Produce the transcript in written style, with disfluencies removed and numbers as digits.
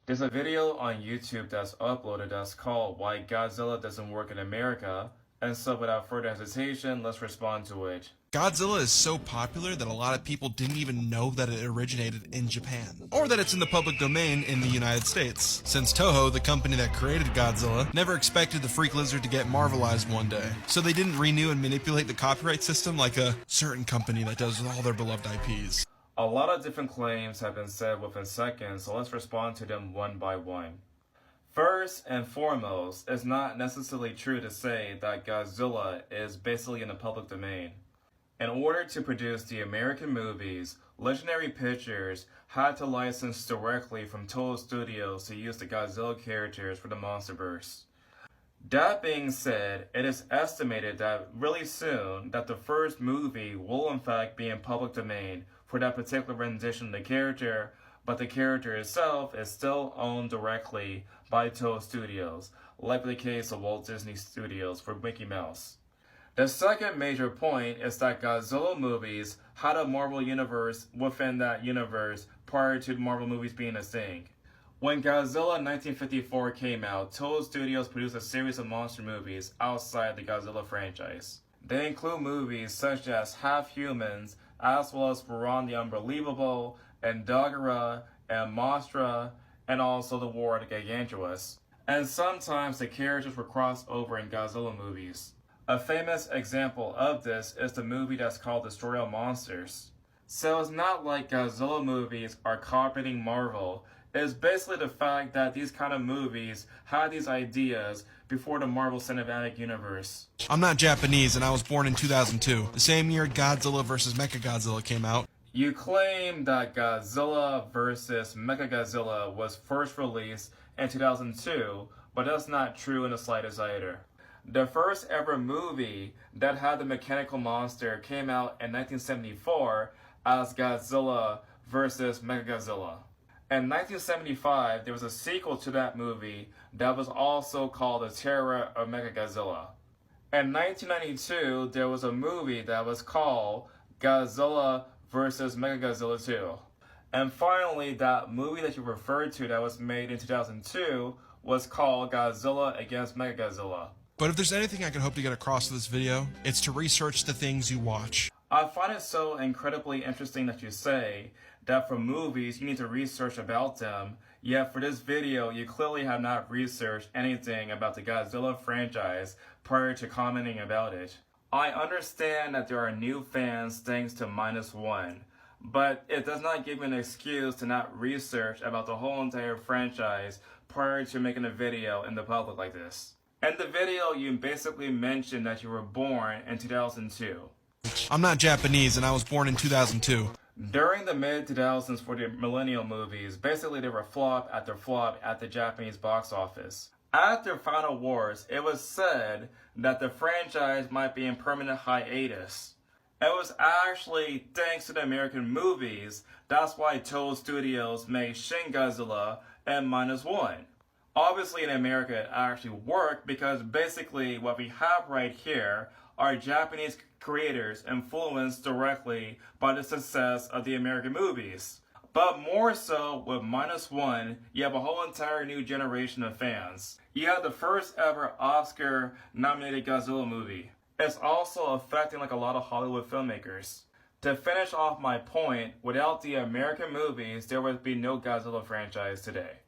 There's a video on YouTube that's uploaded that's called Why Godzilla Doesn't Work in America, and so without further hesitation, let's respond to it. Godzilla is so popular that a lot of people didn't even know that it originated in Japan, or that it's in the public domain in the United States, since Toho, the company that created Godzilla, never expected the freak lizard to get Marvelized one day, so they didn't renew and manipulate the copyright system like a certain company that does with all their beloved IPs. A lot of different claims have been said within seconds, so let's respond to them one by one. First and foremost, it's not necessarily true to say that Godzilla is basically in the public domain. In order to produce the American movies, Legendary Pictures had to license directly from Toho Studios to use the Godzilla characters for the MonsterVerse. That being said, it is estimated that really soon that the first movie will in fact be in public domain for that particular rendition of the character, but the character itself is still owned directly by Toho Studios, like the case of Walt Disney Studios for Mickey Mouse. The second major point is that Godzilla movies had a Marvel universe within that universe prior to Marvel movies being a thing. When Godzilla 1954 came out, Toho Studios produced a series of monster movies outside the Godzilla franchise. They include movies such as Half Humans, as well as Varan the Unbelievable, and Dogora, and Monstra, and also the War of the Gargantuas. And sometimes the characters were crossed over in Godzilla movies. A famous example of this is the movie that's called Destroy All Monsters. So it's not like Godzilla movies are copying Marvel. It's basically the fact that these kind of movies had these ideas before the Marvel Cinematic Universe. I'm not Japanese and I was born in 2002, the same year Godzilla vs. Mechagodzilla came out. You claim that Godzilla vs. Mechagodzilla was first released in 2002, but that's not true in the slightest either. The first ever movie that had the mechanical monster came out in 1974 as Godzilla vs. Mechagodzilla. In 1975, there was a sequel to that movie that was also called The Terror of Mechagodzilla. In 1992, there was a movie that was called Godzilla vs. Mechagodzilla 2. And finally, that movie that you referred to that was made in 2002 was called Godzilla against Mechagodzilla. But if there's anything I can hope to get across with this video, it's to research the things you watch. I find it so incredibly interesting that you say that for movies you need to research about them, yet for this video you clearly have not researched anything about the Godzilla franchise prior to commenting about it. I understand that there are new fans thanks to -1, but it does not give me an excuse to not research about the whole entire franchise prior to making a video in the public like this. In the video you basically mentioned that you were born in 2002. I'm not Japanese and I was born in 2002. During the mid-2000s for the millennial movies, basically they were flop after flop at the Japanese box office. After Final Wars, it was said that the franchise might be in permanent hiatus. It was actually thanks to the American movies, that's why Toho Studios made Shin Godzilla and -1. Obviously in America it actually worked because basically what we have right here are Japanese creators influenced directly by the success of the American movies. But more so with -1, you have a whole entire new generation of fans. You have the first ever Oscar nominated Godzilla movie. It's also affecting like a lot of Hollywood filmmakers. To finish off my point, without the American movies, there would be no Godzilla franchise today.